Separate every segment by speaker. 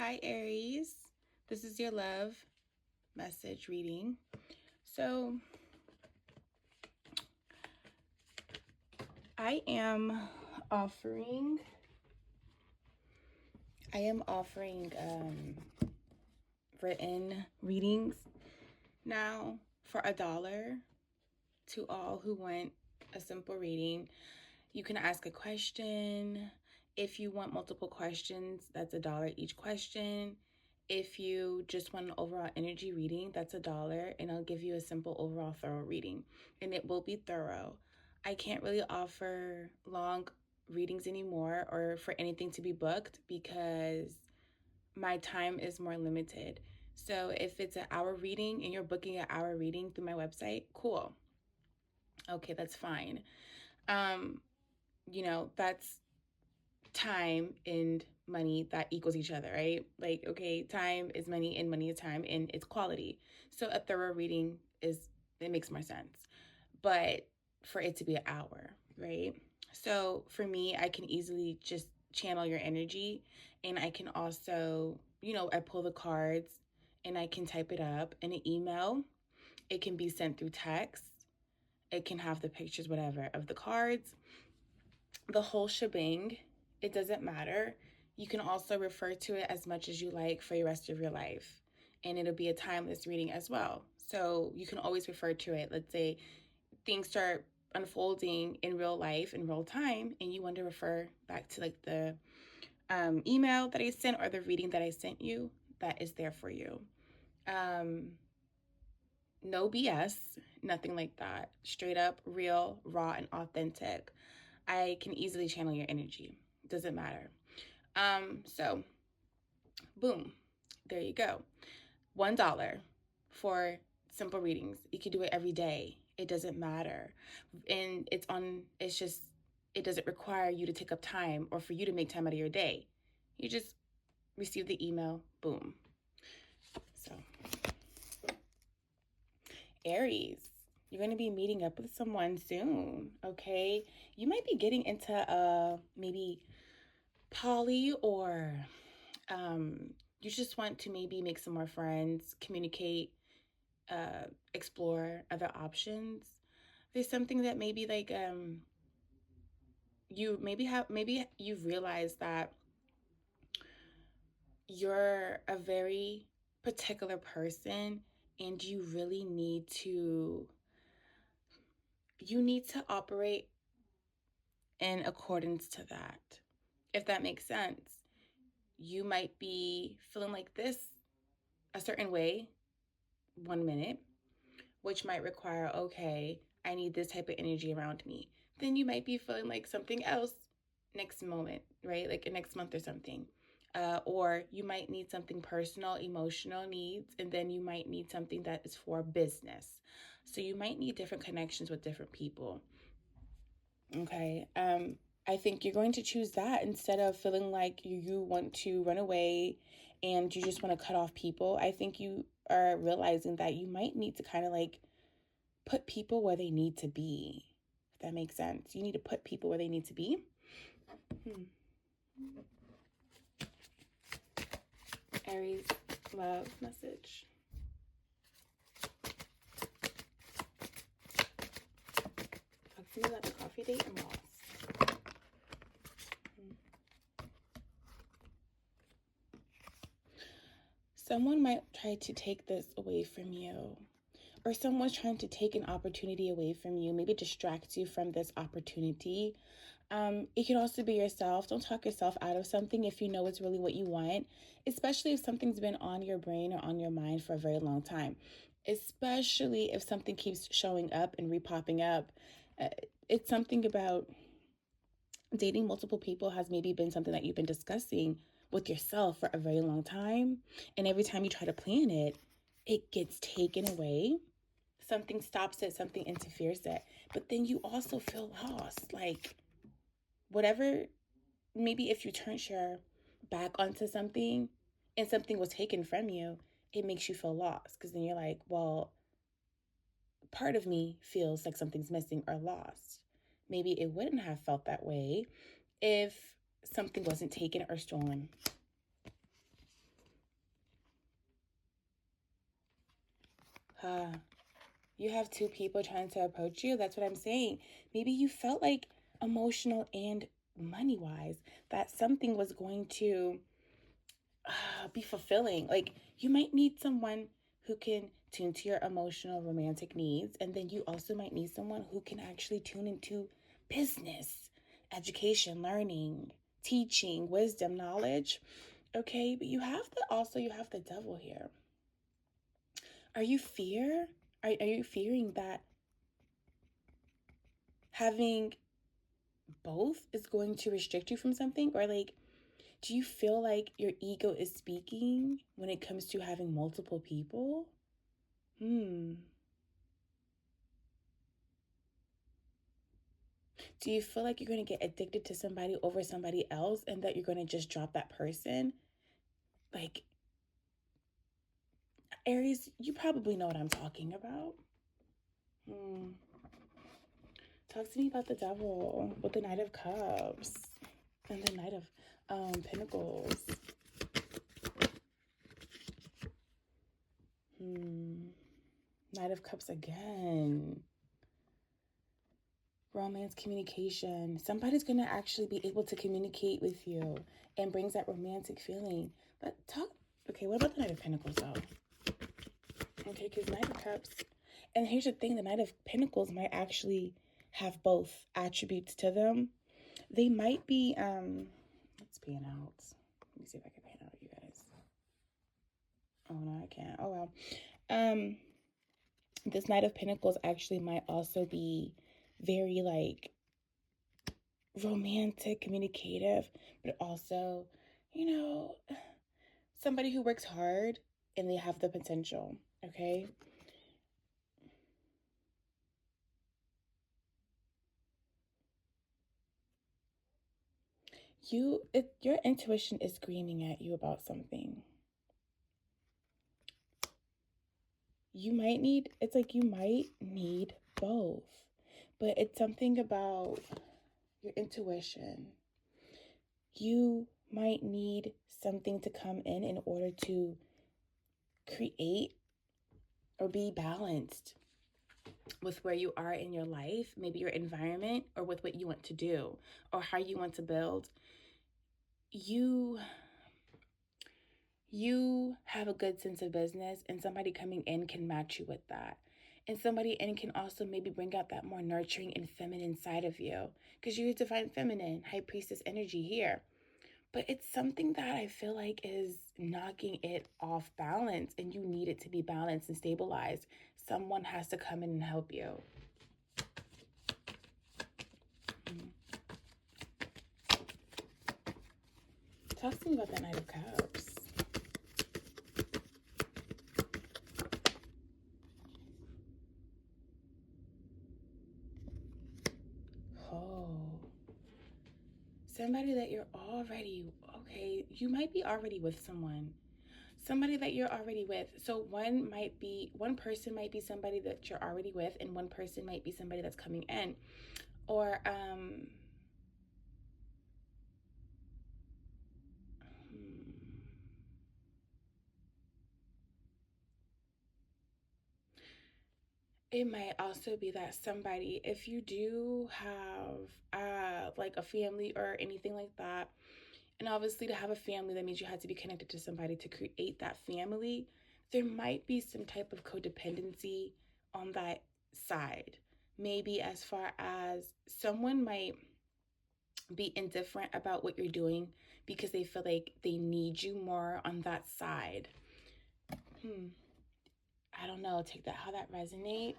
Speaker 1: Hi, Aries. This is your love message reading. So, I am offering written readings now for $1 to all who want a simple reading. You can ask a question. If you want multiple questions, that's $1 each question. If you just want an overall energy reading, that's $1, and I'll give you a simple overall thorough reading, and it will be thorough. I can't really offer long readings anymore or for anything to be booked because my time is more limited. So if it's an hour reading and you're booking an hour reading through my website, cool. Okay, that's fine. That's time and money that equals each other, right? Like, okay, time is money and money is time and it's quality. So a thorough reading it makes more sense. But for it to be an hour, right? So for me, I can easily just channel your energy, and I can also, I pull the cards and I can type it up in an email. It can be sent through text. It can have the pictures, whatever, of the cards, the whole shebang. It doesn't matter. You can also refer to it as much as you like for the rest of your life, and it'll be a timeless reading as well. So you can always refer to it. Let's say things start unfolding in real life, in real time, and you want to refer back to like the email that I sent or the reading that I sent you, that is there for you. No BS, nothing like that. Straight up, real, raw, and authentic. I can easily channel your energy. Doesn't matter. So boom, there you go. $1 for simple readings. You can do it every day. It doesn't matter. And it doesn't require you to take up time or for you to make time out of your day. You just receive the email, boom. So, Aries, you're going to be meeting up with someone soon, okay? You might be getting into maybe poly, or you just want to maybe make some more friends, communicate, explore other options. There's something that maybe like maybe you've realized that you're a very particular person, and you need to operate in accordance to that. If that makes sense. You might be feeling like this a certain way 1 minute, which might require, okay, I need this type of energy around me. Then you might be feeling like something else next moment, right? Like next month or something. Or you might need something personal, emotional needs, and then you might need something that is for business. So you might need different connections with different people. Okay. I think you're going to choose that instead of feeling like you want to run away and you just want to cut off people. I think you are realizing that you might need to kind of like put people where they need to be. If that makes sense. You need to put people where they need to be. Aries love message. Talk to me about the coffee date and loss. Someone might try to take this away from you, or someone's trying to take an opportunity away from you, maybe distract you from this opportunity. It could also be yourself. Don't talk yourself out of something if you know it's really what you want, especially if something's been on your brain or on your mind for a very long time, especially if something keeps showing up and repopping up. It's something about dating multiple people has maybe been something that you've been discussing with yourself for a very long time. And every time you try to plan it, it gets taken away. Something stops it, something interferes it. But then you also feel lost. Like, whatever, maybe if you turned your back onto something and something was taken from you, it makes you feel lost. Because then you're like, well, part of me feels like something's missing or lost. Maybe it wouldn't have felt that way if something wasn't taken or stolen. You have two people trying to approach you. That's what I'm saying. Maybe you felt like emotional and money-wise that something was going to be fulfilling. Like you might need someone who can tune to your emotional romantic needs, and then you also might need someone who can actually tune into business, education, learning, teaching, wisdom, knowledge. Okay, but you have the devil here. Are you fear? Are you fearing that having both is going to restrict you from something? Or like, do you feel like your ego is speaking when it comes to having multiple people? Hmm. Do you feel like you're going to get addicted to somebody over somebody else and that you're going to just drop that person? Like, Aries, you probably know what I'm talking about. Hmm. Talk to me about the devil with the Knight of Cups and the Knight of Pentacles. Knight of Cups again. Romance, communication. Somebody's going to actually be able to communicate with you and brings that romantic feeling. But okay, what about the Knight of Pentacles though? Okay, because Knight of Cups, and here's the thing, the Knight of Pentacles might actually have both attributes to them. They might be, let's pan out. Let me see if I can pan out, you guys. Oh, no, I can't. Oh, well. This Knight of Pentacles actually might also be very, like, romantic, communicative, but also, you know, somebody who works hard and they have the potential, okay? Your intuition is screaming at you about something. You might need both, but it's something about your intuition. You might need something to come in order to create or be balanced with where you are in your life, maybe your environment, or with what you want to do or how you want to build. You have a good sense of business, and somebody coming in can match you with that. And somebody in can also maybe bring out that more nurturing and feminine side of you, because you're divine feminine, high priestess energy here. But it's something that I feel like is knocking it off balance, and you need it to be balanced and stabilized. Someone has to come in and help you. Talk to me about that Knight of Cups. Oh, somebody that you're already, okay, you might be already with someone. Somebody that you're already with. So one person might be somebody that you're already with, and one person might be somebody that's coming in. Or, it might also be that somebody, if you do have like a family or anything like that, and obviously to have a family, that means you have to be connected to somebody to create that family. There might be some type of codependency on that side. Maybe as far as someone might be indifferent about what you're doing because they feel like they need you more on that side. I don't know. Take that how that resonates.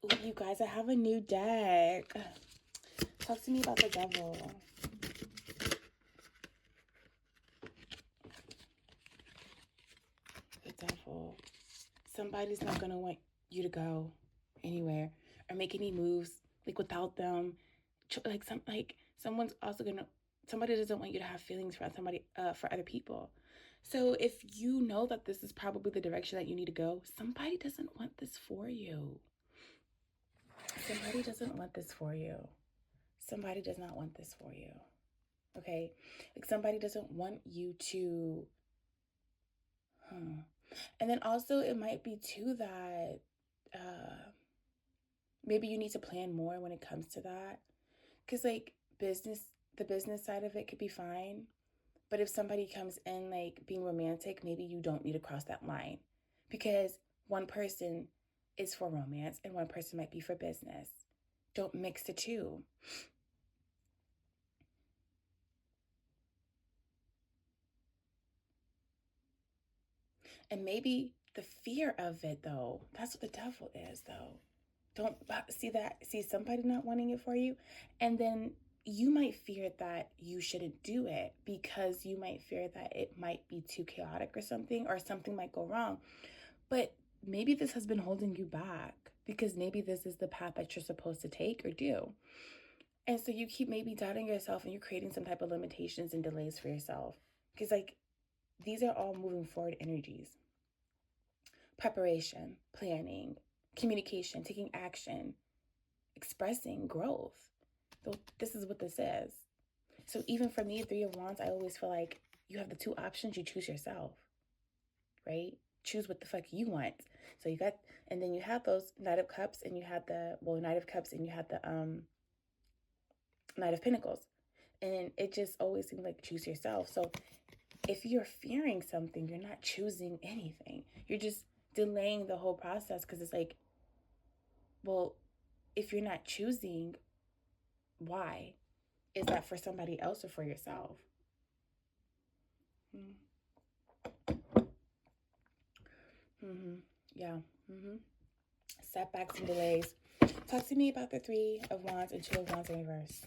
Speaker 1: Ooh, you guys, I have a new deck. Talk to me about the devil. The devil. Somebody's not going to want you to go anywhere or make any moves like without them. Someone's also going to, somebody doesn't want you to have feelings for for other people. So if you know that this is probably the direction that you need to go, somebody doesn't want this for you. Somebody doesn't want this for you. Somebody does not want this for you. Okay? Like somebody doesn't want you to And then also it might be too that maybe you need to plan more when it comes to that. Because like the business side of it could be fine. But if somebody comes in like being romantic, maybe you don't need to cross that line. Because one person is for romance and one person might be for business. Don't mix the two. And maybe the fear of it, though, that's what the devil is, though. Don't see that, see somebody not wanting it for you. And then you might fear that you shouldn't do it because you might fear that it might be too chaotic or something might go wrong. But maybe this has been holding you back because maybe this is the path that you're supposed to take or do. And so you keep maybe doubting yourself and you're creating some type of limitations and delays for yourself. Because, like, these are all moving forward energies: preparation, planning, communication, taking action, expressing growth. So, this is what this is. So, even for me, Three of Wands, I always feel like you have the two options, you choose yourself, right? Choose what the fuck you want. So you got, and then you have those Knight of Cups, and you had the, well, Knight of Cups, and you had the Knight of Pentacles. And it just always seemed like choose yourself. So if you're fearing something, you're not choosing anything. You're just delaying the whole process because it's like, well, if you're not choosing, why? Is that for somebody else or for yourself? Mm-hmm. Yeah. Mm-hmm. Setbacks and delays. Talk to me about the Three of Wands and Two of Wands in reverse.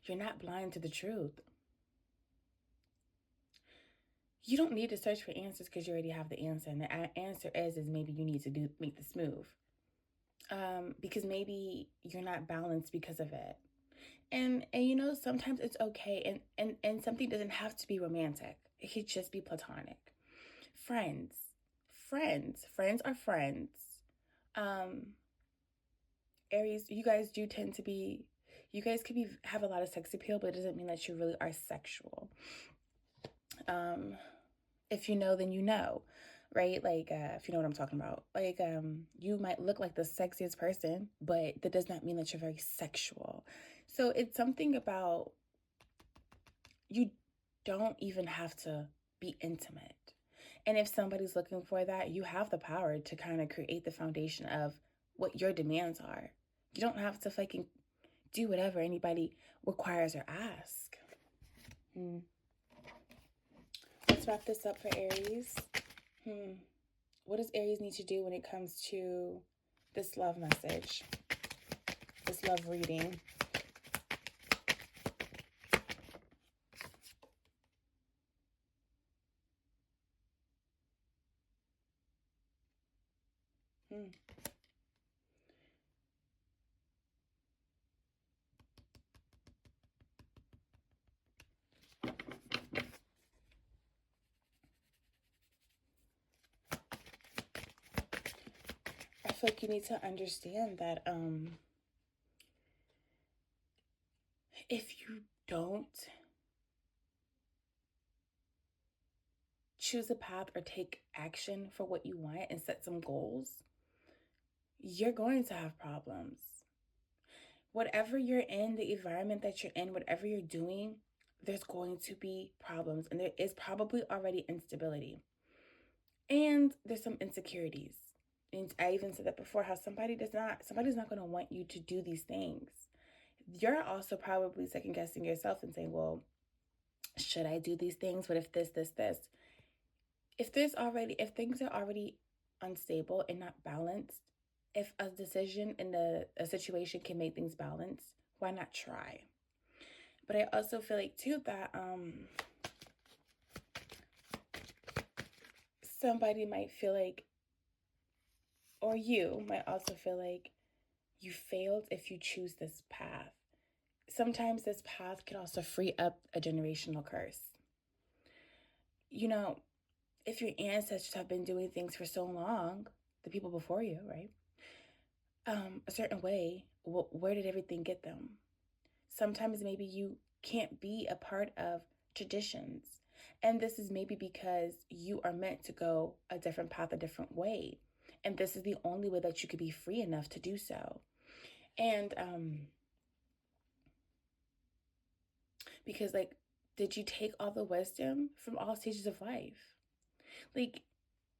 Speaker 1: You're not blind to the truth. You don't need to search for answers because you already have the answer. And the answer is maybe you need to make this move. Because maybe you're not balanced because of it. And you know, sometimes it's okay, and something doesn't have to be romantic. It could just be platonic. Friends. Friends are friends. Aries, you guys do tend to be, you guys could be have a lot of sex appeal, but it doesn't mean that you really are sexual. If you know, then you know, right? Like, if you know what I'm talking about. Like, you might look like the sexiest person, but that does not mean that you're very sexual. So it's something about, you don't even have to be intimate. And if somebody's looking for that, you have the power to kind of create the foundation of what your demands are. You don't have to fucking do whatever anybody requires or ask. Let's wrap this up for Aries. What does Aries need to do when it comes to this love message, this love reading? I feel like you need to understand that if you don't choose a path or take action for what you want and set some goals, you're going to have problems. Whatever you're in, the environment that you're in, whatever you're doing, there's going to be problems. And there is probably already instability. And there's some insecurities. And I even said that before, how somebody's not going to want you to do these things. You're also probably second guessing yourself and saying, well, should I do these things? What if this, this, this? If things are already unstable and not balanced, if a decision in a situation can make things balanced, why not try? But I also feel like too that somebody might feel like, or you might also feel like you failed if you choose this path. Sometimes this path can also free up a generational curse. You know, if your ancestors have been doing things for so long, the people before you, right? A certain way, where did everything get them? Sometimes maybe you can't be a part of traditions. And this is maybe because you are meant to go a different path, a different way. And this is the only way that you could be free enough to do so. And because, like, did you take all the wisdom from all stages of life? Like,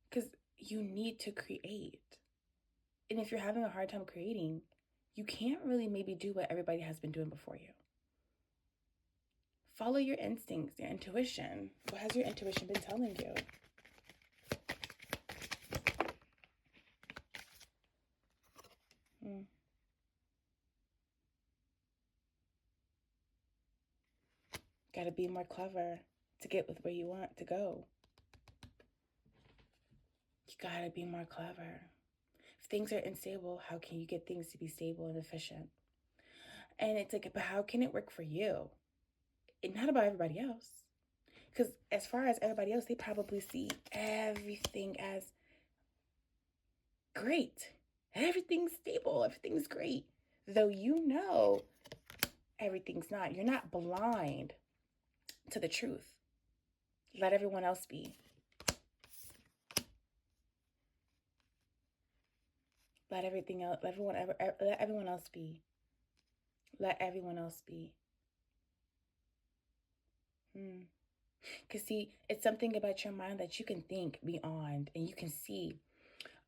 Speaker 1: because you need to create. And if you're having a hard time creating, you can't really maybe do what everybody has been doing before you. Follow your instincts, your intuition. What has your intuition been telling you? Got to be more clever to get with where you want to go. You got to be more clever. If things are unstable, how can you get things to be stable and efficient? And it's like, but how can it work for you? And not about everybody else. Because as far as everybody else, they probably see everything as great. Everything's stable. Everything's great. Though you know everything's not. You're not blind to the truth. Let everyone else be. Let everyone else be. Let everyone else be. Because see, it's something about your mind that you can think beyond, and you can see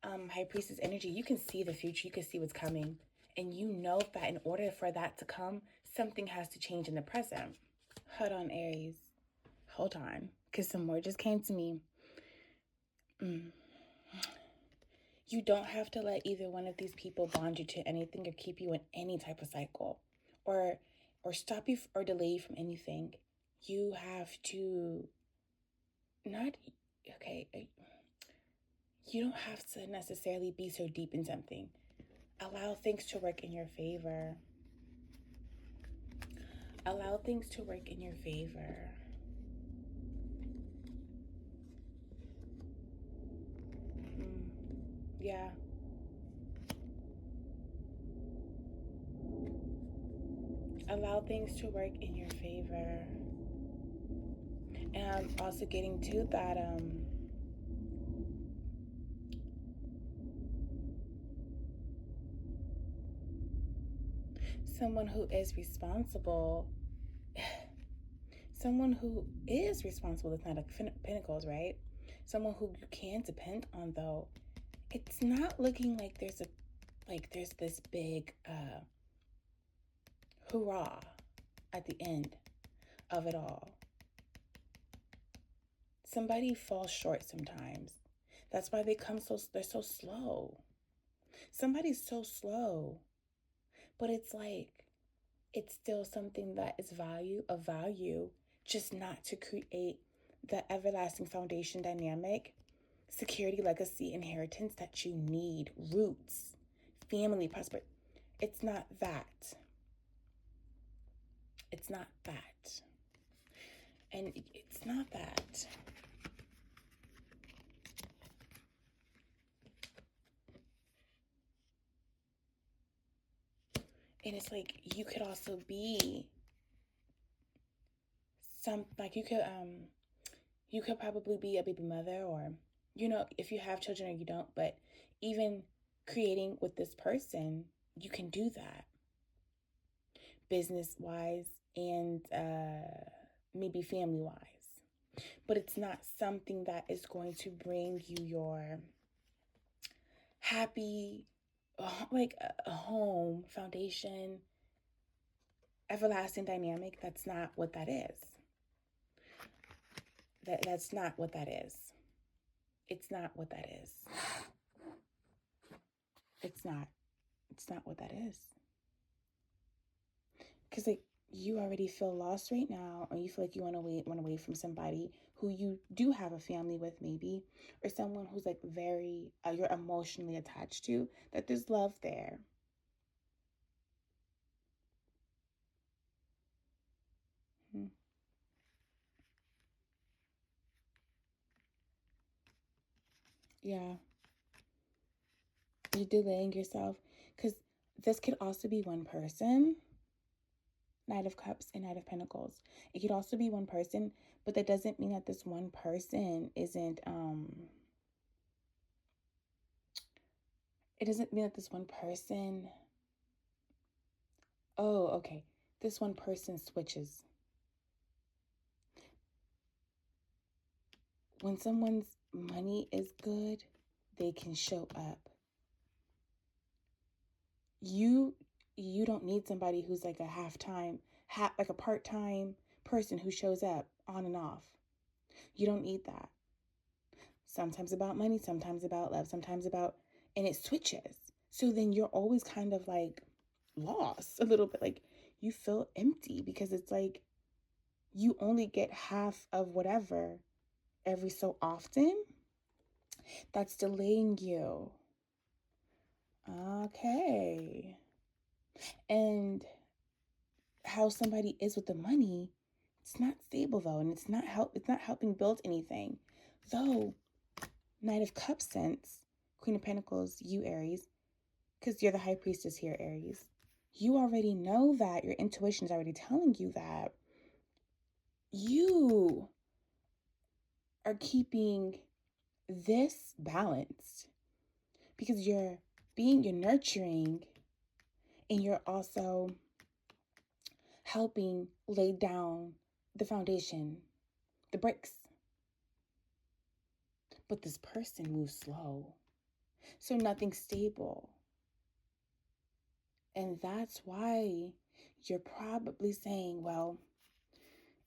Speaker 1: High Priestess energy. You can see the future. You can see what's coming. And you know that in order for that to come, something has to change in the present. Hold on, Aries. Hold on. Because some more just came to me. You don't have to let either one of these people bond you to anything or keep you in any type of cycle or stop you or delay you from anything. You have to not, okay, you don't have to necessarily be so deep in something. Allow things to work in your favor. Allow things to work in your favor. Yeah. Allow things to work in your favor. And I'm also getting to that, someone who is responsible, that's not like Pentacles, right? Someone who you can depend on, though. It's not looking like there's this big hurrah at the end of it all. Somebody falls short sometimes. That's why they're so slow. Somebody's so slow. But it's like, it's still something that is of value, just not to create the everlasting foundation dynamic, security, legacy, inheritance that you need, roots, family, prosperity. It's not that. It's not that. And it's not that. And it's like, you could also be you could probably be a baby mother, or, if you have children or you don't, but even creating with this person, you can do that business wise and maybe family wise. But it's not something that is going to bring you your happy, like a home, foundation, everlasting dynamic. That's not what that is. That's not what that is. It's not what that is. It's not what that is. Because, like, you already feel lost right now, or you feel like you want to run away from somebody who you do have a family with, maybe, or someone who's like very you're emotionally attached to, that there's love there. Yeah, you're delaying yourself, because this could also be one person Knight of Cups and Knight of Pentacles. It could also be one person, but that doesn't mean that this one person isn't, it doesn't mean that this one person, oh, okay, this one person switches. When someone's money is good, they can show up. You you don't need somebody who's like a like a part-time person who shows up on and off. You don't need that. Sometimes about money, sometimes about love, sometimes about, and it switches. So then you're always kind of like lost a little bit. Like you feel empty because it's like you only get half of whatever every so often. That's delaying you. Okay. And how somebody is with the money, it's not stable though, and it's not helping build anything. Though Knight of Cups sense, Queen of Pentacles, you Aries, because you're the high priestess here, Aries. You already know that. Your intuition is already telling you that you are keeping this balanced because you're nurturing, and you're also helping lay down the foundation, the bricks. But this person moves slow, so nothing's stable. And that's why you're probably saying, well,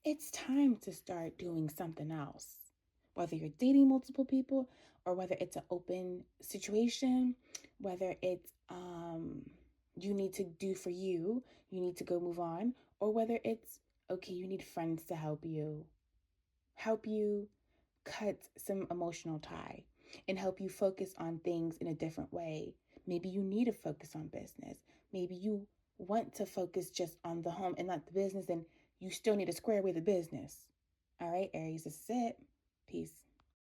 Speaker 1: it's time to start doing something else. Whether you're dating multiple people, or whether it's an open situation, whether it's you need to do for you, you need to go move on, or whether it's okay, you need friends to help you cut some emotional tie and help you focus on things in a different way. Maybe you need to focus on business. Maybe you want to focus just on the home and not the business, and you still need to square away the business. All right, Aries, this is it. Peace.